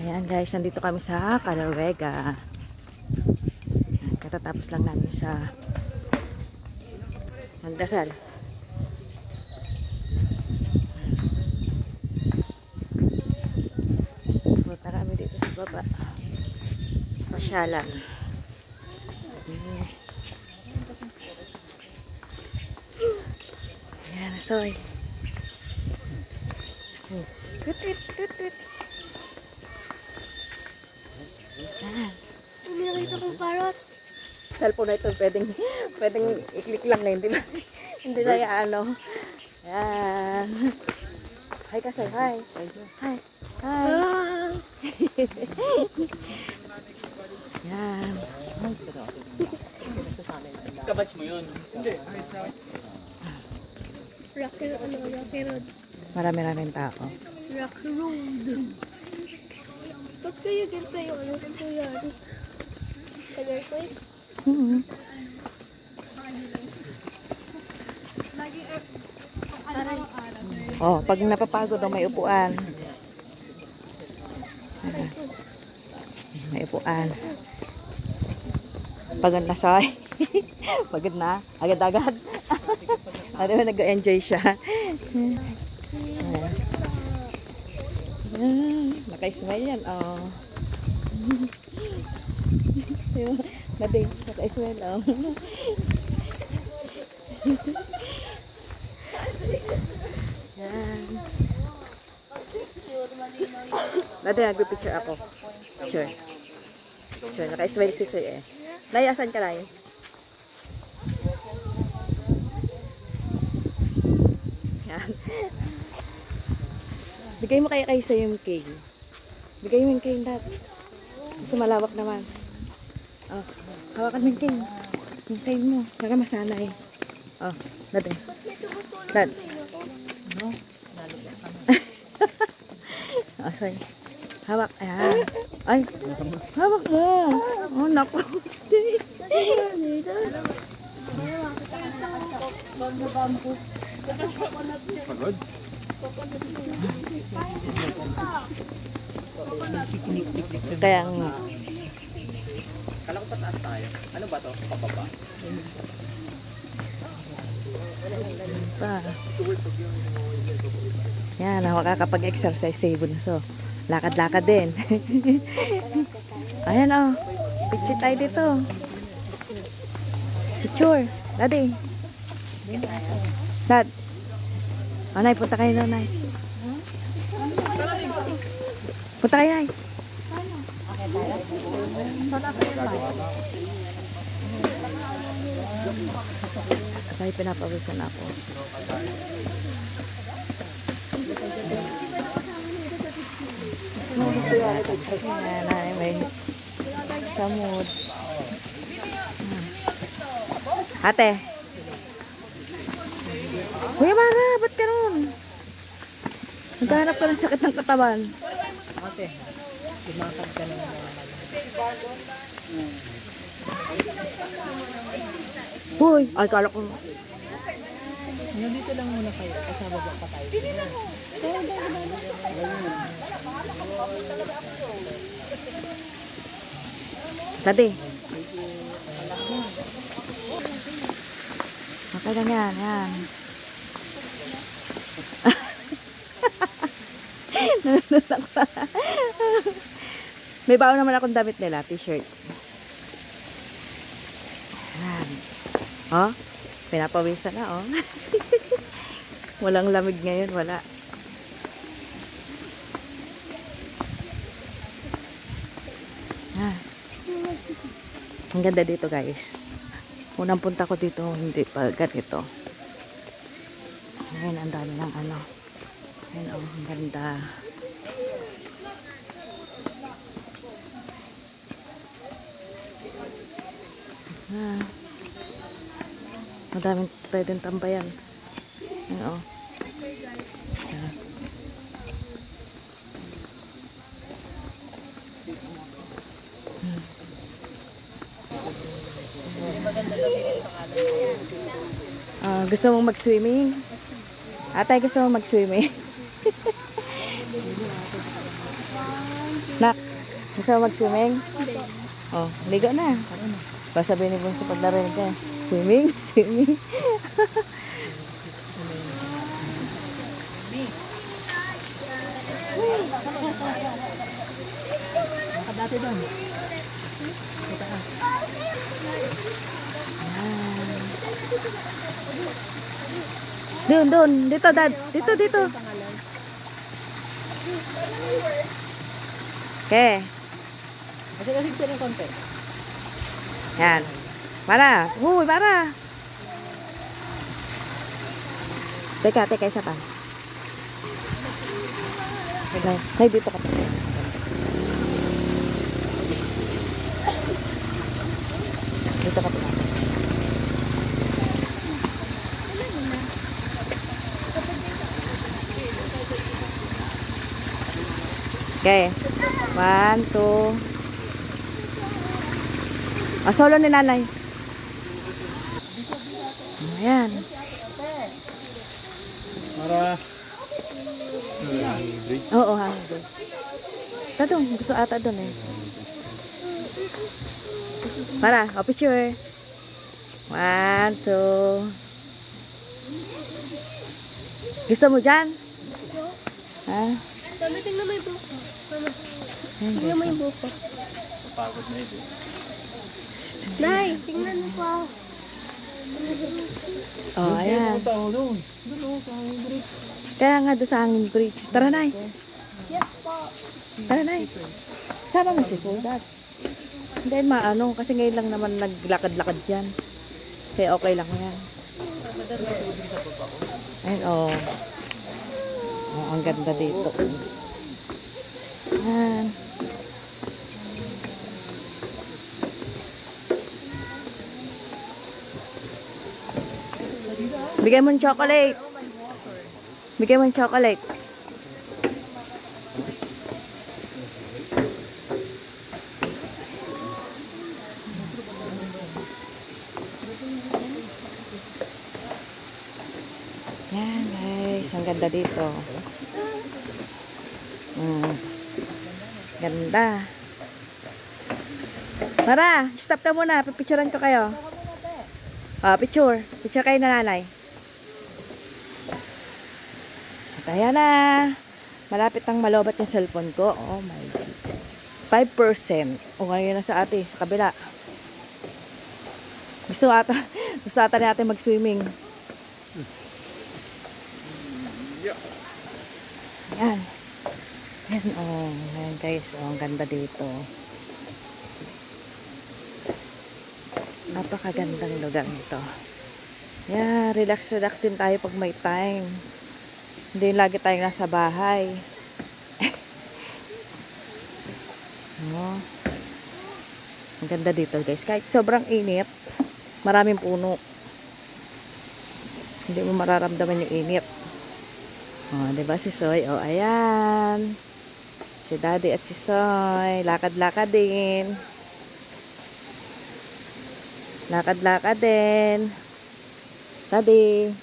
Ayan guys, nandito kami sa Calarwega. Katatapos lang namin sa magdasal. Punta kami dito sa baba. Pasyalan. Ayan, soy. Tut. Hindi nakita kong parrot. Cellphone na ito, pwedeng i-click lang na, hindi na ano. Yan. Hi kasi, hi. Hi. Hi. Yan. Kabatch mo yun? Hindi. Rocky Road. Marami-raming tao. Rocky Road. Ba't kayo ganito yung ano? Ganito yan? Colorful? Oh, pag napapagod daw may upuan. May upuan. Pagod na siya. Pagod na. Agad-agad. Ano ba, nag-enjoy siya. Naka-smile yan. Oh. Natin, naka-smile. Oh. Yan. Dati nagpipicture ako. Sure. Sure, naka-smile si Sir eh. Nay, asan ka, Nay? Yan. Bigay mo kaya kayo sa yung cake. Bigay mo yung cake, Dad. Mas malawak naman. Oh, hawakan mo yung cake. Yung cake mo, para masanay. Oh, Dad eh. Dad. No? Oh, sorry. Hawak. Ayan. Ay, hawak mo. Oh, naku. Pagod? Kaya nga. Kala ko pataas tayo. Ano ba to? Pababa? Pa. Yan, makakapag-exercise si Bunso. Lakad-lakad din. Ayan oh. Picture tayo dito. Picture. Daddy. Dad. Oh, Nay, punta kayo doon, Nay. Punta kayo, Nay. Tayo pinapawisan ako. Ayan, Nay, may samud. Ate. Kuya Mara, ba't ka nun? Naghahanap ka ng sakit ng katawan. Ate, lumakad ka na naman. Hoy, ay kala ko. Dito lang muna kayo. Kasama ba pa tayo? Tadi. Okay lang yan, yan. May baon naman akong damit nila, t-shirt. Yan. Oh, pinapawisan na, oh. Walang lamig ngayon, wala. Ah. Ang ganda dito, guys. Unang punta ko dito, hindi pa ganito. Ayan, ang dami ng ano. Ayan, oh, ang ganda. Ah. Madaming pwedeng tambayan. Ayan, oh. Ayan. Gusto mong mag-swimming? Atay, gusto mong mag-swimming? Nak, gusto mo mag-swimming? Oh, ligo na. Basta sabihin ni Bunso pag narinig ka, swimming, swimming. Nakadati doon. Doon. Dito, Dad. Dito. Okay. Kasi rin konti. Yan. Para. Huy, para. Teka, isa pa. Wait lang. Ay, dito ka pa. Dito ka pa. Okay. 1, 2. Solo ni nanay. Ayan. Para. Oo, hangin doon. Doon, gusto ata doon eh. Para, picture. 1, 2. Gusto mo dyan? Ha? Mama, tingnan mo yung buko. Mama, Ayan, tingnan mo guys. yung buko. Pagod na ito. Nay, tingnan mo pa. Oh, ayan. Tao doon. Doon sa hangin bridge. Kaya nga doon sa hangin bridge. Tara, Nay. Yes po. Tara, Nay. Sama mo si Soldad. Hindi, maano. Kasi ngayon lang naman naglakad-lakad yan. Kaya okay lang yan. Ayun, oh. Oh, ang ganda dito. Ayan. Bigay mo ng chocolate. Bigay mo ng chocolate. Yan guys, ang ganda dito. Ganda. Mara, stop ka muna. Pipicturean ko kayo. Picture. Picture kayo na nanay. At ayan na. Malapit nang malobat yung cellphone ko. Oh my God. 5%. O ngayon na sa ate, sa kabila. Gusto ata natin mag-swimming. Ayan. Ayan, oh. Ayan guys, oh, ang ganda dito. Napakagandang lugar nito. Yeah, relax din tayo pag may time. Hindi lagi tayong nasa bahay. Oh. Ang ganda dito guys. Kahit sobrang init, maraming puno. Hindi mo mararamdaman yung init. Oh, diba si Soy? Oh, ayan. Si Daddy at si Soy. Lakad-lakad din. Lakad-lakad din. Daddy.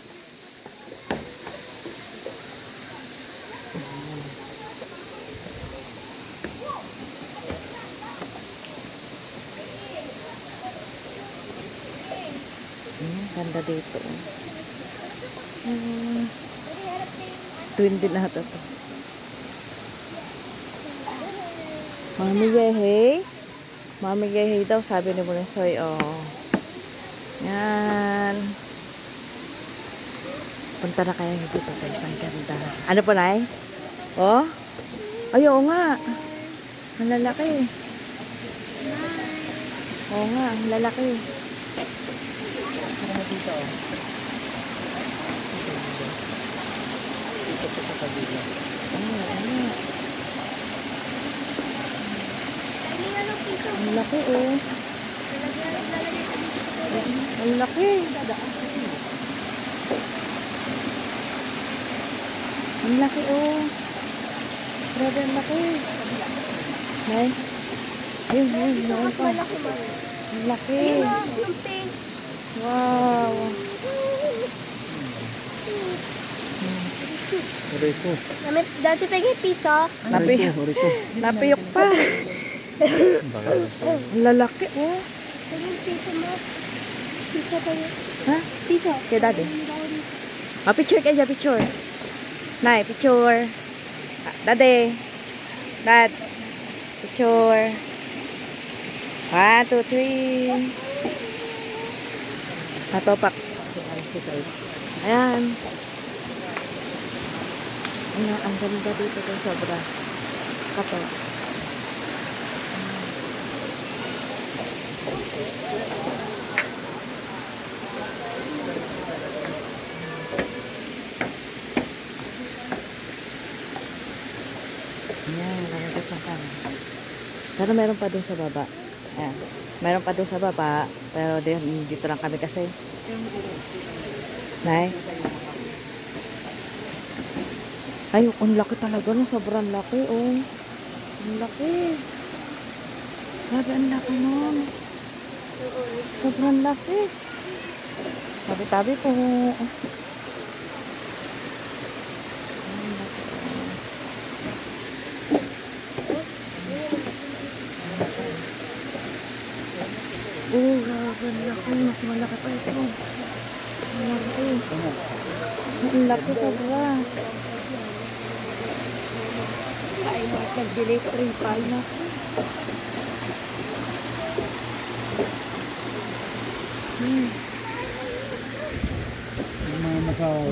Ganda dito. Twin din natin to. Mami Yehey. Mami Yehey daw, sabi ni Bunsoy. Oh. Yan. Punta na kaya dito guys. Ang ganda. Ano po, Nay? Oh? Ay, oo nga. Ang lalaki. Oo nga, ang lalaki. Ano dito? Ito sa kabila. Ang laki, oh. Ang laki. Ang laki, oh. Grabe, ang laki. Nay? Ayun, ayun pa. Ang laki. Wow. Rito. Dati pagi piso. Napiyok pa. Ang lalaki, oh. Pagi piso mo. Piso kayo. Ha? Piso. Kaya daddy. Picture kayo, picture. Nay, picture. Daddy. Dad. Picture. 1, 2, 3. Natopak. Ayan. Ayan, ang ganda dito kay sobra. Kato. Ayan, nalagay sa kanan. Pero meron pa doon sa baba. Ayan. Meron pa doon sa baba. Pero dito lang kami kasi. Nay. Ay, ang laki talaga. No? Sobrang laki. Oh. Ang laki. Grabe, ang laki nun. Sobrang laki. Tabi-tabi po. Oh, grabe, ang laki. Mas malaki pa ito. Ang laki. Ang laki sobra. Ay, nag-delete rin pa na. Mga Macau.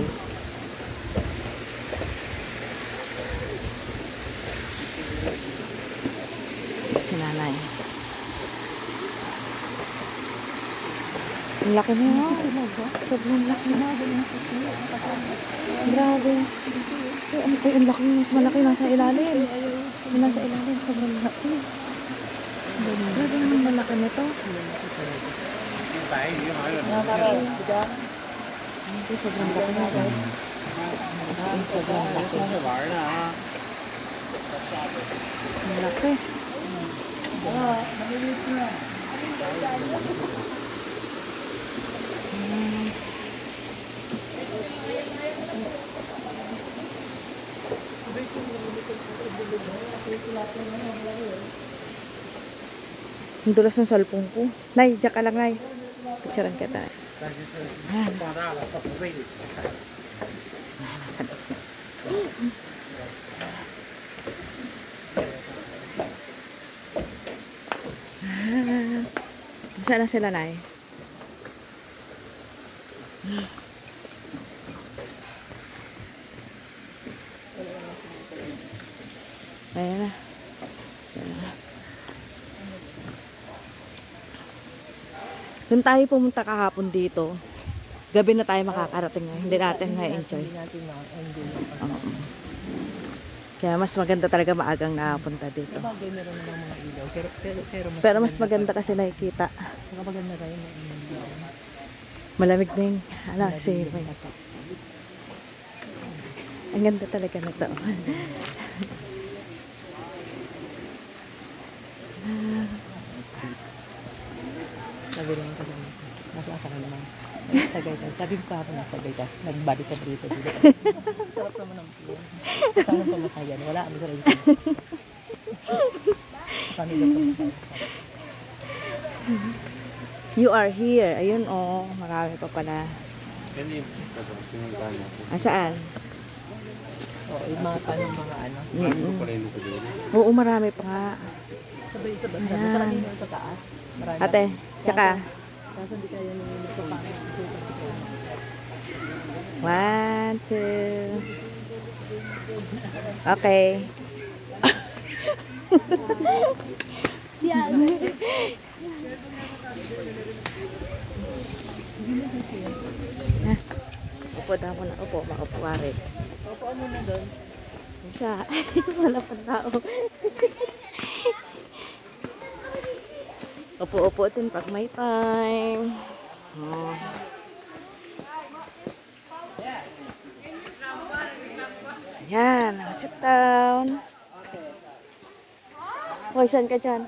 Sinanay. Ang laki na yun. Sobrang laki na. Grabe. Ay, ang laki. Mas malaki. Nasa ilalim. Nasa ilalim. Sobrang laki. Grabe naman malaki nito. Ito, sobrang laki na. Sobrang laki. Ang laki. Ang dulas ng cellphone ko. Nay, diyan ka lang, Nay. Picturean kita. Ayan. Saan na sila, Nay? Ayan na. Doon tayo pumunta kahapon dito. Gabi na tayo makakarating ngayon. Hindi natin na-enjoy. Kaya mas maganda talaga maagang nakapunta dito. Pero mas maganda kasi nakikita. Malamig na yung swimming. Ang ganda talaga na ito. Sabi lang ka naman. Nasa ka naman. Sagaytay. Sabi ko kahapon na sagaytay. Nagbalik ka dito. Sarap naman ang piyan. Saan ang pamatayan? Wala ang sarili. Kanila pamatayan. You are here. Ayun, oh. Marami pa pala. Saan? Oo, yung mga tanong mga ano. Oo, marami pa nga. Sabay sa banda. Marami na sa taas. Marami. Ate, tsaka. Kaso hindi kaya nung ito pa. 1, 2. Okay. Si Ate. Upo daw mo na. Upo, maupo pare. Opo, ano na doon? Isa. Wala pa tao. Upo-upo din pag may time. Oh. Yan. Sit down. Hoy, saan ka dyan?